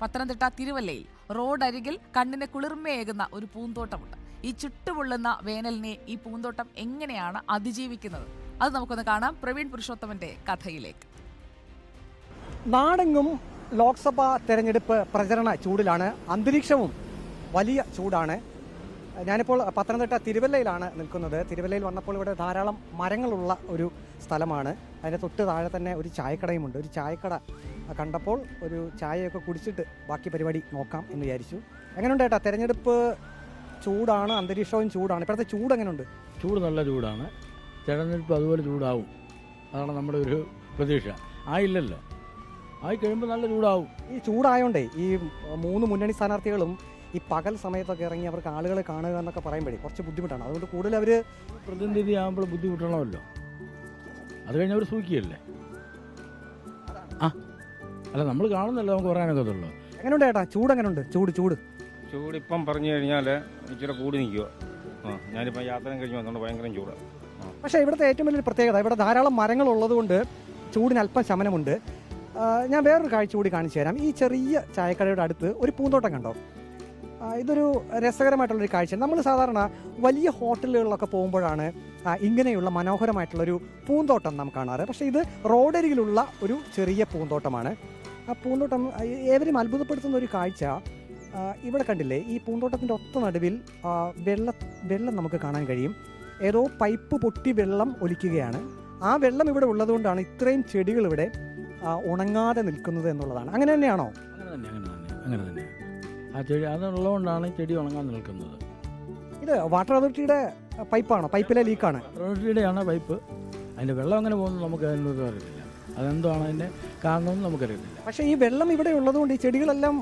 പത്തനംതിട്ട തിരുവല്ലയിൽ റോഡരികിൽ കണ്ണിന് കുളിർമയേകുന്ന ഒരു പൂന്തോട്ടമുണ്ട്. ഈ ചുട്ടുപൊള്ളുന്ന വേനലിനെ ഈ പൂന്തോട്ടം എങ്ങനെയാണ് അതിജീവിക്കുന്നത്? അത് നമുക്കൊന്ന് കാണാം. പ്രവീൺ പുരുഷോത്തമന്റെ കഥയിലേക്ക്. നാടെങ്ങും ലോക്സഭാ തെരഞ്ഞെടുപ്പ് പ്രചരണ ചൂടിലാണ്. അന്തരീക്ഷവും വലിയ ചൂടാണ്. ഞാനിപ്പോൾ പത്തനംതിട്ട തിരുവല്ലയിലാണ് നിൽക്കുന്നത്. തിരുവല്ലയിൽ വന്നപ്പോൾ ഇവിടെ ധാരാളം മരങ്ങളുള്ള ഒരു സ്ഥലമാണ്. അതിൻ്റെ തൊട്ട് താഴെ തന്നെ ഒരു ചായക്കടയുമുണ്ട്. ഒരു ചായക്കട കണ്ടപ്പോൾ ഒരു ചായയൊക്കെ കുടിച്ചിട്ട് ബാക്കി പരിപാടി നോക്കാം എന്ന് വിചാരിച്ചു. എങ്ങനെയുണ്ട് ഏട്ടാ? തെരഞ്ഞെടുപ്പ് ചൂടാണ്, അന്തരീക്ഷവും ചൂടാണ്. ഇപ്പോഴത്തെ ചൂട് എങ്ങനെയുണ്ട്? ചൂട് നല്ല ചൂടാണ്. തെരഞ്ഞെടുപ്പ് അതുപോലെ ചൂടാവും, അതാണ് നമ്മുടെ ഒരു പ്രതീക്ഷ. ആയില്ലല്ലോ, ആയി കഴിയുമ്പോൾ നല്ല ചൂടാവും. ഈ ചൂടായോണ്ടേ ഈ 3 മുന്നണി സ്ഥാനാർത്ഥികളും ഈ പകൽ സമയത്തൊക്കെ ഇറങ്ങി അവർക്ക് ആളുകളെ കാണുക എന്നൊക്കെ പറയുമ്പോഴേ കുറച്ച് ബുദ്ധിമുട്ടാണ്. അതുകൊണ്ട് കൂടുതൽ അവർ പ്രതിനിധി ആകുമ്പോൾ ബുദ്ധിമുട്ടണമല്ലോ. അത് കഴിഞ്ഞ് അവർ സൂക്കിയല്ലേ. അല്ല, നമ്മൾ കാണുന്നല്ലോ, നമുക്ക് പറയാനൊക്കത്തുള്ളൂ. എങ്ങനെയുണ്ട് ഏട്ടാ? ചൂട് എങ്ങനെയുണ്ട്? ചൂട് ഇപ്പം പറഞ്ഞു കഴിഞ്ഞാൽ ഇച്ചിരി കൂടി നിൽക്കുക. ഞാനിപ്പോൾ യാത്ര കഴിഞ്ഞ് വന്നുകൊണ്ട് ഭയങ്കര ചൂടാണ്. പക്ഷേ ഇവിടുത്തെ ഏറ്റവും വലിയൊരു പ്രത്യേകത, ഇവിടെ ധാരാളം മരങ്ങളുള്ളത് കൊണ്ട് ചൂടിന് അല്പം ശമനമുണ്ട്. ഞാൻ വേറൊരു കാഴ്ച കൂടി കാണിച്ചു തരാം. ഈ ചെറിയ ചായക്കടയുടെ അടുത്ത് ഒരു പൂന്തോട്ടം കണ്ടോ? ഇതൊരു രസകരമായിട്ടുള്ളൊരു കാഴ്ചയാണ്. നമ്മൾ സാധാരണ വലിയ ഹോട്ടലുകളിലൊക്കെ പോകുമ്പോഴാണ് ഇങ്ങനെയുള്ള മനോഹരമായിട്ടുള്ളൊരു പൂന്തോട്ടം നാം കാണാറ്. പക്ഷേ ഇത് റോഡരികിലുള്ള ഒരു ചെറിയ പൂന്തോട്ടമാണ്. ആ പൂന്തോട്ടം ഏവരും അത്ഭുതപ്പെടുത്തുന്ന ഒരു കാഴ്ച ഇവിടെ കണ്ടില്ലേ? ഈ പൂന്തോട്ടത്തിൻ്റെ ഒത്ത നടുവിൽ വെള്ളം നമുക്ക് കാണാൻ കഴിയും. ഏതോ പൈപ്പ് പൊട്ടി വെള്ളം ഒലിക്കുകയാണ്. ആ വെള്ളം ഇവിടെ ഉള്ളതുകൊണ്ടാണ് ഇത്രയും ചെടികൾ ഇവിടെ ഉണങ്ങാതെ നിൽക്കുന്നത് എന്നുള്ളതാണ്. അങ്ങനെ തന്നെയാണോ? അങ്ങനെ തന്നെ. ആ ചെടി അതുള്ളതുകൊണ്ടാണ് ചെടി ഉണങ്ങാൻ നിൽക്കുന്നത്. ഇത് വാട്ടർ അതോറിറ്റിയുടെ പൈപ്പാണോ? പൈപ്പിലെ ലീക്കാണ്? Water അതോറിറ്റിയുടെയാണ് pipe. അതിൻ്റെ വെള്ളം അങ്ങനെ പോകുന്നത് നമുക്ക് അതിനൊന്നും അറിയത്തില്ല. അതെന്താണ് അതിൻ്റെ കാരണമെന്ന് നമുക്കറിയത്തില്ല. പക്ഷേ ഈ വെള്ളം ഇവിടെ ഉള്ളതുകൊണ്ട് ഈ ചെടികളെല്ലാം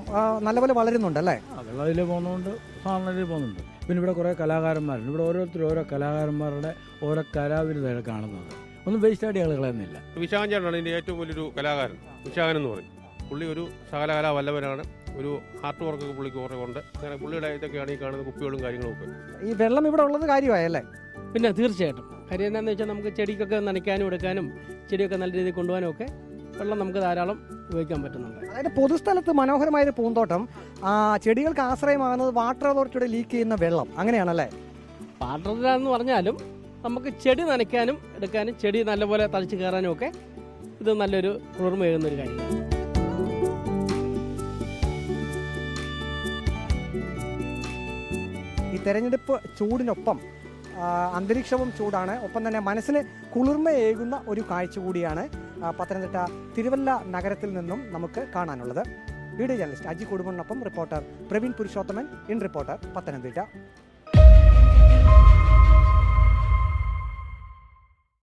നല്ലപോലെ വളരുന്നുണ്ടല്ലേ? വെള്ളം ഇതിൽ പോകുന്നതുകൊണ്ട് സാധാരണ പോകുന്നുണ്ട്. പിന്നെ ഇവിടെ കുറേ കലാകാരന്മാരുണ്ട്. ഇവിടെ ഓരോരുത്തരും ഓരോ കലാകാരന്മാരുടെ ഓരോ കലാവിരുദ്ധമാണ് കാണുന്നത്. ഒന്നും വേസ്റ്റായിട്ട് ആളുകളെന്നില്ല. വിശാഖൻ ചേട്ടനാണ് ഇതിൻ്റെ ഏറ്റവും വലിയൊരു കലാകാരൻ. വിശാഖൻ എന്ന് പറയും. പുള്ളി ഒരു സകലകലാ വല്ലവനാണ്. ഒരു ആർട്ട് വർക്കൊക്കെ പുള്ളിക്ക് കുറേ കൊണ്ട് അങ്ങനെ പുള്ളിയുടെ ഇതൊക്കെയാണ് ഈ കാണുന്ന കുപ്പികളും കാര്യങ്ങളും ഒക്കെ. ഈ വെള്ളം ഇവിടെ ഉള്ളത് കാര്യമായല്ലേ? പിന്നെ തീർച്ചയായിട്ടും. കാര്യം എന്താണെന്ന് വെച്ചാൽ നമുക്ക് ചെടിക്കൊക്കെ നനയ്ക്കാനും എടുക്കാനും ചെടിയൊക്കെ നല്ല രീതിയിൽ കൊണ്ടുപോകാനും ഒക്കെ വെള്ളം നമുക്ക് ധാരാളം ഉപയോഗിക്കാൻ പറ്റുന്നുണ്ട്. അതായത് പൊതുസ്ഥലത്ത് മനോഹരമായൊരു പൂന്തോട്ടം, ചെടികൾക്ക് ആശ്രയമാകുന്നത് വാട്ടർ അതോറിറ്റിയുടെ ലീക്ക് ചെയ്യുന്ന വെള്ളം, അങ്ങനെയാണല്ലേ? പാട്ടറിലാന്ന് പറഞ്ഞാലും നമുക്ക് ചെടി നനയ്ക്കാനും എടുക്കാനും ചെടി നല്ലപോലെ തളിച്ച് കയറാനും ഒക്കെ ഇത് നല്ലൊരു കുളിർമയേകുന്നൊരു കാര്യമാണ്. ഈ തെരഞ്ഞെടുപ്പ് ചൂടിനൊപ്പം അന്തരീക്ഷവും ചൂടാണ്. ഒപ്പം തന്നെ മനസ്സിന് കുളിർമയേകുന്ന ഒരു കാഴ്ച കൂടിയാണ് പത്തനംതിട്ട തിരുവല്ല നഗരത്തിൽ നിന്നും നമുക്ക് കാണാനുള്ളത്. വീഡിയോ ജേർണലിസ്റ്റ് അജി കൊടുമണ്ണൊപ്പം reporter Praveen Purushothaman, in reporter, Pathanamthitta.